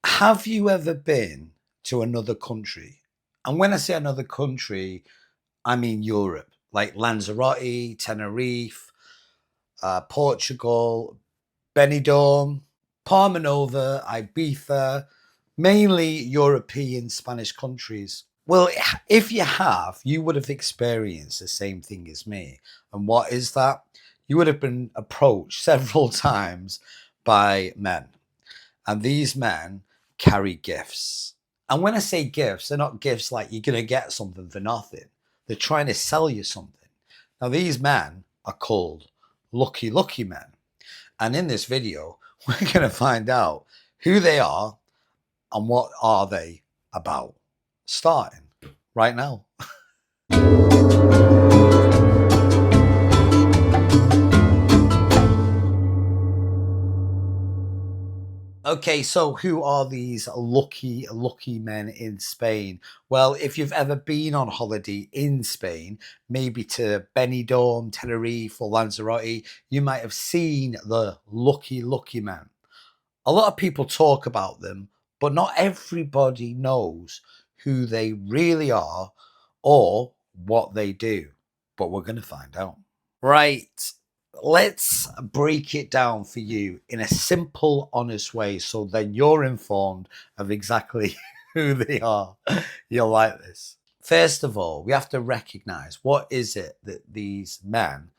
Have you ever been to another country? And when I say another country, I mean Europe, like Lanzarote, Tenerife, Portugal, Benidorm, Palma Nova, Ibiza, mainly European Spanish countries. Well, if you have, you would have experienced the same thing as me. And what is that? You would have been approached several times by men, and these men carry gifts. And when I say gifts, they're not gifts like you're going to get something for nothing. They're trying to sell you something. Now, these men are called Lucky men. And in this video, we're going to find out who they are and what are they about. Starting right now. Okay, so who are these lucky men in Spain? Well, if you've ever been on holiday in Spain, maybe to Benidorm, Tenerife, or Lanzarote, you might have seen the lucky men. A lot of people talk about them, but not everybody knows who they really are or what they do. But we're going to find out. Right. Let's break it down for you in a simple, honest way so then you're informed of exactly who they are. You'll like this. First of all, we have to recognize what is it that these men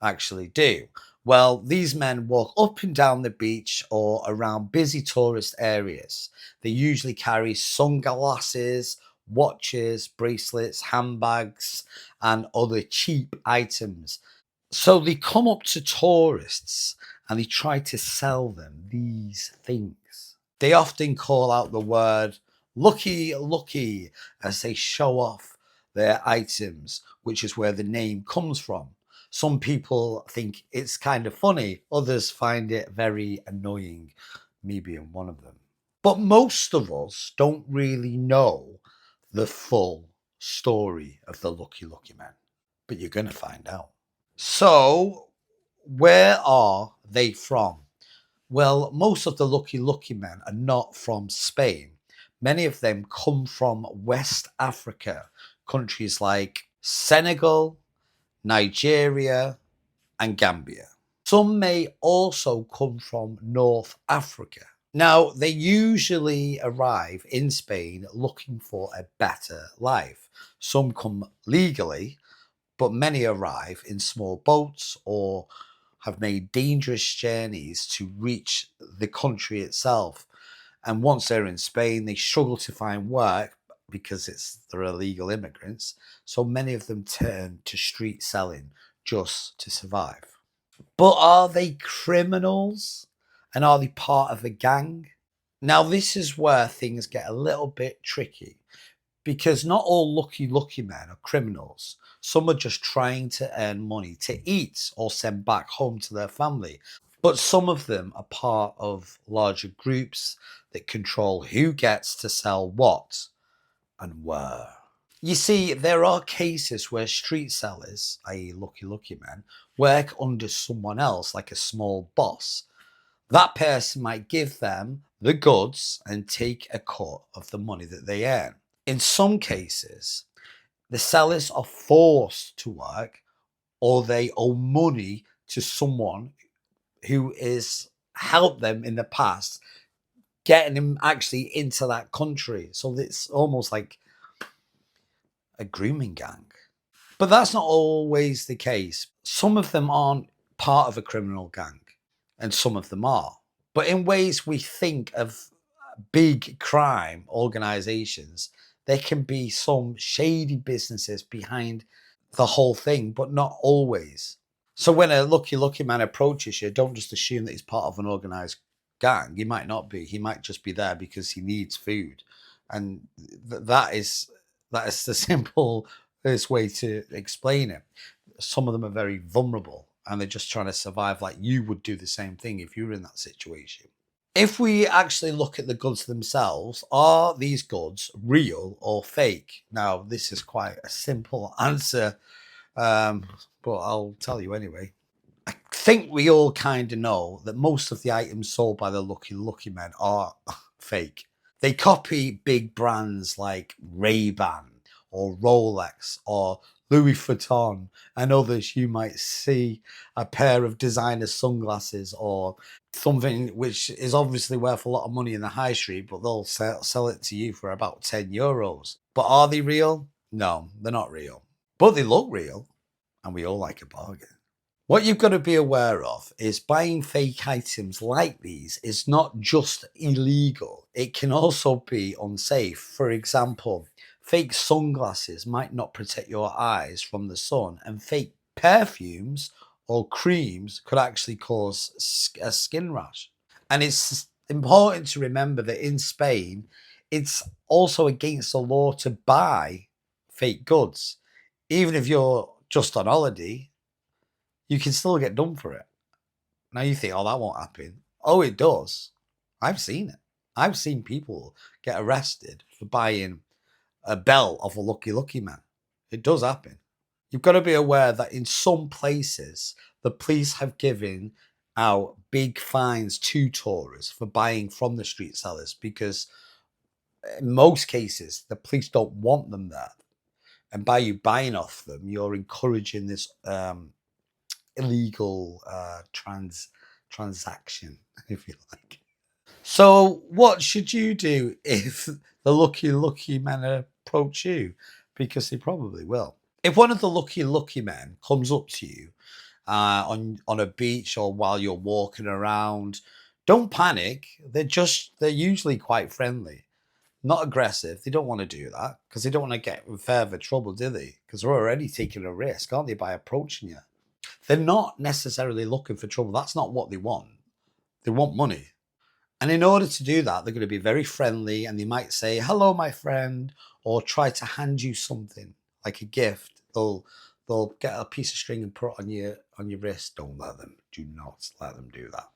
actually do. Well, these men walk up and down the beach or around busy tourist areas. They usually carry sunglasses, watches, bracelets, handbags, and other cheap items. So they come up to tourists and they try to sell them these things. They often call out the word lucky as they show off their items, which is where the name comes from. Some people think it's kind of funny, others find it very annoying, me being one of them. But most of us don't really know the full story of the lucky men, but you're going to find out. So, where are they from? Well, most of the lucky men are not from Spain. Many of them come from West Africa, countries like Senegal, Nigeria, and Gambia. Some may also come from North Africa. Now, they usually arrive in Spain looking for a better life. Some come legally, but many arrive in small boats or have made dangerous journeys to reach the country itself. And once they're in Spain, they struggle to find work because they're illegal immigrants. So many of them turn to street selling just to survive. But are they criminals? And are they part of a gang? Now, this is where things get a little bit tricky because not all lucky men are criminals. Some are just trying to earn money to eat or send back home to their family. But some of them are part of larger groups that control who gets to sell what and where. You see, there are cases where street sellers, i.e., lucky men, work under someone else, like a small boss. That person might give them the goods and take a cut of the money that they earn. In some cases, the sellers are forced to work or they owe money to someone who has helped them in the past, getting them actually into that country. So it's almost like a grooming gang. But that's not always the case. Some of them aren't part of a criminal gang, and some of them are. But in ways we think of big crime organizations, there can be some shady businesses behind the whole thing, but not always. So when a lucky man approaches you, don't just assume that he's part of an organized gang. He might not be. He might just be there because he needs food, and that is the simplest way to explain it. Some of them are very vulnerable, and they're just trying to survive. Like you would do the same thing if you were in that situation. If we actually look at the goods themselves, are these goods real or fake? Now, this is quite a simple answer, but I'll tell you anyway. I think we all kind of know that most of the items sold by the lucky men are fake. They copy big brands like Ray-Ban or Rolex or Louis Vuitton and others. You might see a pair of designer sunglasses or something which is obviously worth a lot of money in the high street, but they'll sell it to you for about €10. But are they real? No, they're not real. But they look real, and we all like a bargain. What you've got to be aware of is buying fake items like these is not just illegal, it can also be unsafe. For example, fake sunglasses might not protect your eyes from the sun, and fake perfumes or creams could actually cause a skin rash. And it's important to remember that in Spain, it's also against the law to buy fake goods. Even if you're just on holiday, you can still get done for it. Now you think, oh, that won't happen. Oh, it does. I've seen it. I've seen people get arrested for buying a belt of a Lucky Man. It does happen. You've got to be aware that in some places, the police have given out big fines to tourists for buying from the street sellers because in most cases, the police don't want them there. And by you buying off them, you're encouraging this illegal transaction, if you like. So, what should you do if the lucky men approach you? Because they probably will. If one of the lucky men comes up to you on a beach or while you're walking around, don't panic. They're usually quite friendly, not aggressive. They don't want to do that because they don't want to get in further trouble, do they? Because they're already taking a risk, aren't they, by approaching you? They're not necessarily looking for trouble. That's not what they want. They want money. And in order to do that, they're going to be very friendly and they might say, hello, my friend, or try to hand you something like a gift. They'll get a piece of string and put it on your wrist. Don't let them. Do not let them do that.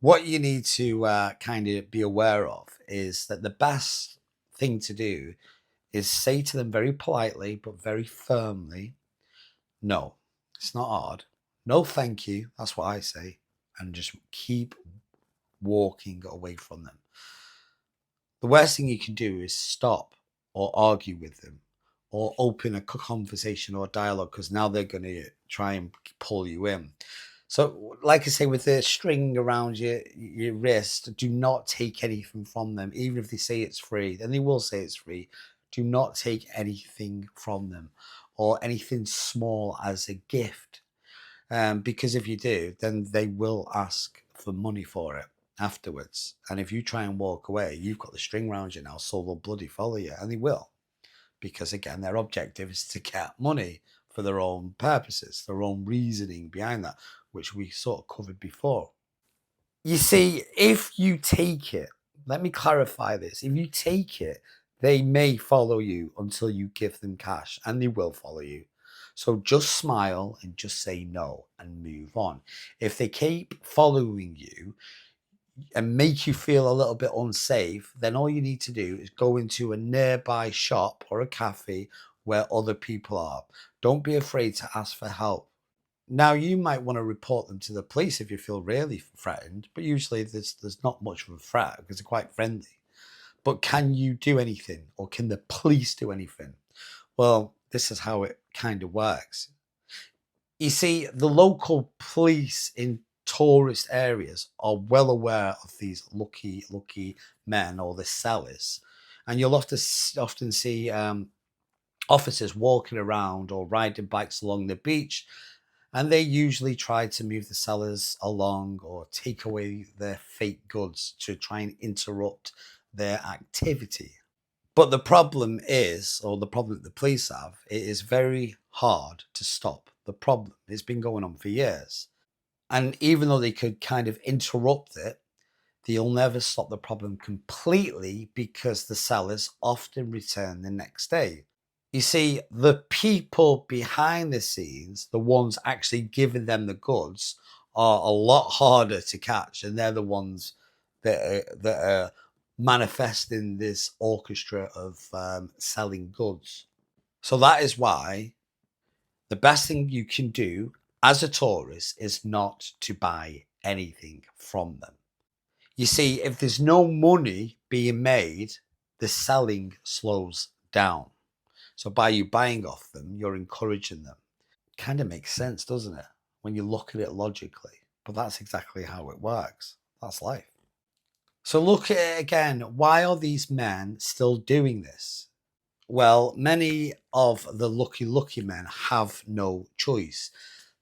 What you need to kind of be aware of is that the best thing to do is say to them very politely but very firmly, no, it's not hard. No, thank you. That's what I say. And just keep walking away from them. The worst thing you can do is stop or argue with them or open a conversation or dialogue because now they're going to try and pull you in. So, like I say, with the string around your wrist, do not take anything from them, even if they say it's free, and they will say it's free. Do not take anything from them or anything small as a gift. Because if you do, then they will ask for money for it afterwards. And if you try and walk away, you've got the string around you now, so they'll bloody follow you. And they will. Because again, their objective is to get money for their own purposes, their own reasoning behind that, which we sort of covered before. You see, if you take it, let me clarify this. If you take it, they may follow you until you give them cash, and they will follow you. So just smile and just say no and move on. If they keep following you and make you feel a little bit unsafe, then all you need to do is go into a nearby shop or a cafe where other people are. Don't be afraid to ask for help. Now, you might want to report them to the police if you feel really threatened, but usually there's not much of a threat because they're quite friendly. But can you do anything, or can the police do anything? Well, this is how it kind of works. You see, the local police in tourist areas are well aware of these lucky men or the sellers, and you'll often see officers walking around or riding bikes along the beach, and they usually try to move the sellers along or take away their fake goods to try and interrupt their activity. But the problem is, or the problem that the police have, it is very hard to stop the problem. It's been going on for years. And even though they could kind of interrupt it, they'll never stop the problem completely because the sellers often return the next day. You see, the people behind the scenes, the ones actually giving them the goods, are a lot harder to catch, and they're the ones that are manifesting this orchestra of selling goods. So that is why the best thing you can do as a tourist is not to buy anything from them. You see, if there's no money being made, the selling slows down. So by you buying off them, you're encouraging them. Kind of makes sense, doesn't it? When you look at it logically. But that's exactly how it works. That's life. So look at it again. Why are these men still doing this? Well, many of the lucky men have no choice.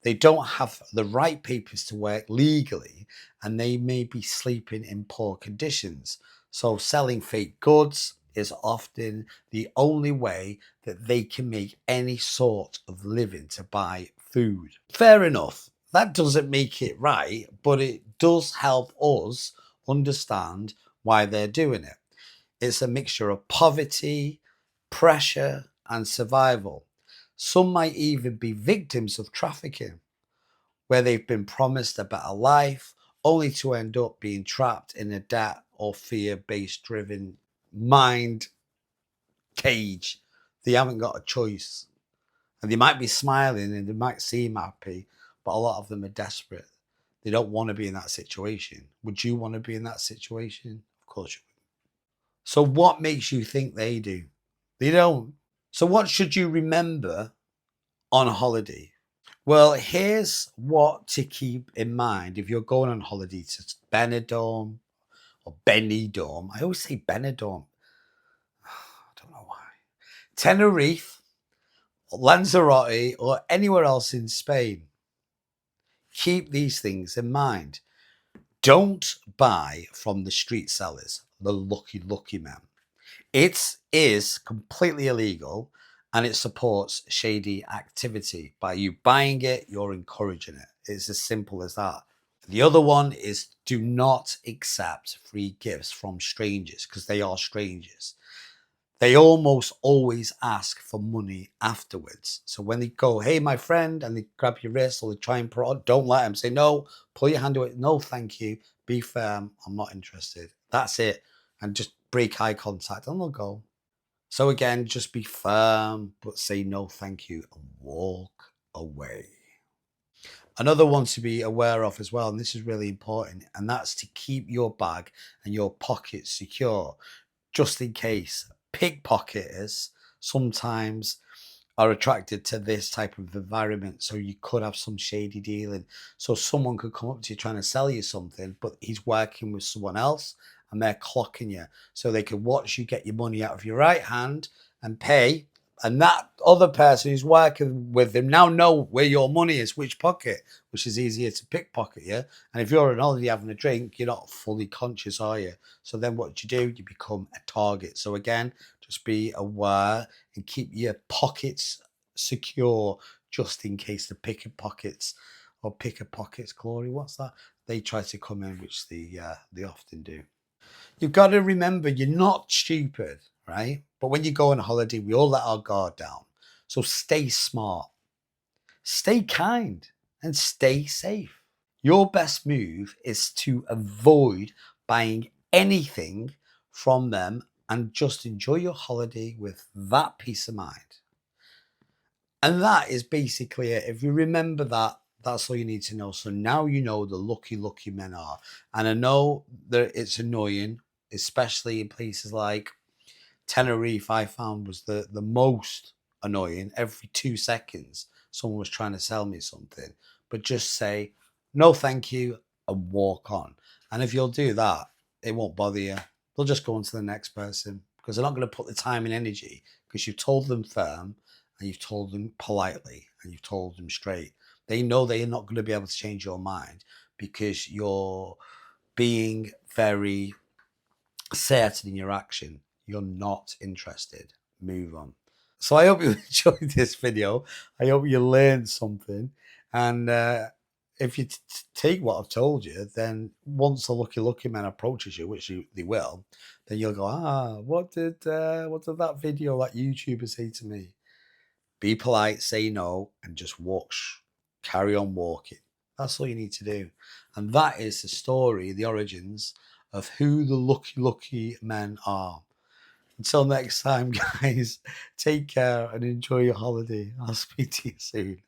They don't have the right papers to work legally, and they may be sleeping in poor conditions. So selling fake goods is often the only way that they can make any sort of living to buy food. Fair enough. That doesn't make it right, but it does help us understand why they're doing it. It's a mixture of poverty, pressure, and survival. Some might even be victims of trafficking, where they've been promised a better life only to end up being trapped in a debt or fear based driven mind cage. They haven't got a choice. And they might be smiling and they might seem happy, but a lot of them are desperate. They don't want to be in that situation. Would you want to be in that situation? Of course you would. So, what makes you think they do? They don't. So, what should you remember on holiday? Well, here's what to keep in mind if you're going on holiday to Benidorm or Benidorm. I always say Benidorm. I don't know why. Tenerife, Lanzarote, or anywhere else in Spain. Keep these things in mind. Don't buy from the street sellers, the lucky men. It is completely illegal and it supports shady activity. By you buying it, you're encouraging it. It's as simple as that. The other one is do not accept free gifts from strangers because they are strangers. They almost always ask for money afterwards. So when they go, hey, my friend, and they grab your wrist or they try and prod, don't let them. Say, no, pull your hand away. No, thank you. Be firm. I'm not interested. That's it. And just break eye contact and they'll go. So again, just be firm, but say no, thank you, and walk away. Another one to be aware of as well, and this is really important, and that's to keep your bag and your pockets secure, just in case. Pickpocketers sometimes are attracted to this type of environment. So you could have some shady dealing. So someone could come up to you trying to sell you something, but he's working with someone else and they're clocking you. So they could watch you get your money out of your right hand and pay. And that other person who's working with them now know where your money is, which pocket, which is easier to pickpocket you. And if you're on holiday having a drink, you're not fully conscious, are you? So then what do? You become a target. So again, just be aware and keep your pockets secure just in case the pickpockets or pickpockets, Glory, what's that? They try to come in, which they often do. You've got to remember you're not stupid, right? But when you go on holiday, we all let our guard down. So stay smart, stay kind, and stay safe. Your best move is to avoid buying anything from them and just enjoy your holiday with that peace of mind. And that is basically it. If you remember that, that's all you need to know. So now you know the lucky men are. And I know that it's annoying, especially in places like Tenerife, I found was the most annoying. Every 2 seconds, someone was trying to sell me something. But just say, no, thank you, and walk on. And if you'll do that, it won't bother you. They'll just go on to the next person because they're not going to put the time and energy because you've told them firm and you've told them politely and you've told them straight. They know they are not going to be able to change your mind because you're being very certain in your action. You're not interested. Move on. So I hope you enjoyed this video. I hope you learned something. And if you take what I've told you, then once a lucky man approaches you, which they will, then you'll go, what did that video, that YouTuber say to me? Be polite, say no, and just walk. Carry on walking. That's all you need to do. And that is the story, the origins of who the lucky men are. Until next time, guys, take care and enjoy your holiday. I'll speak to you soon.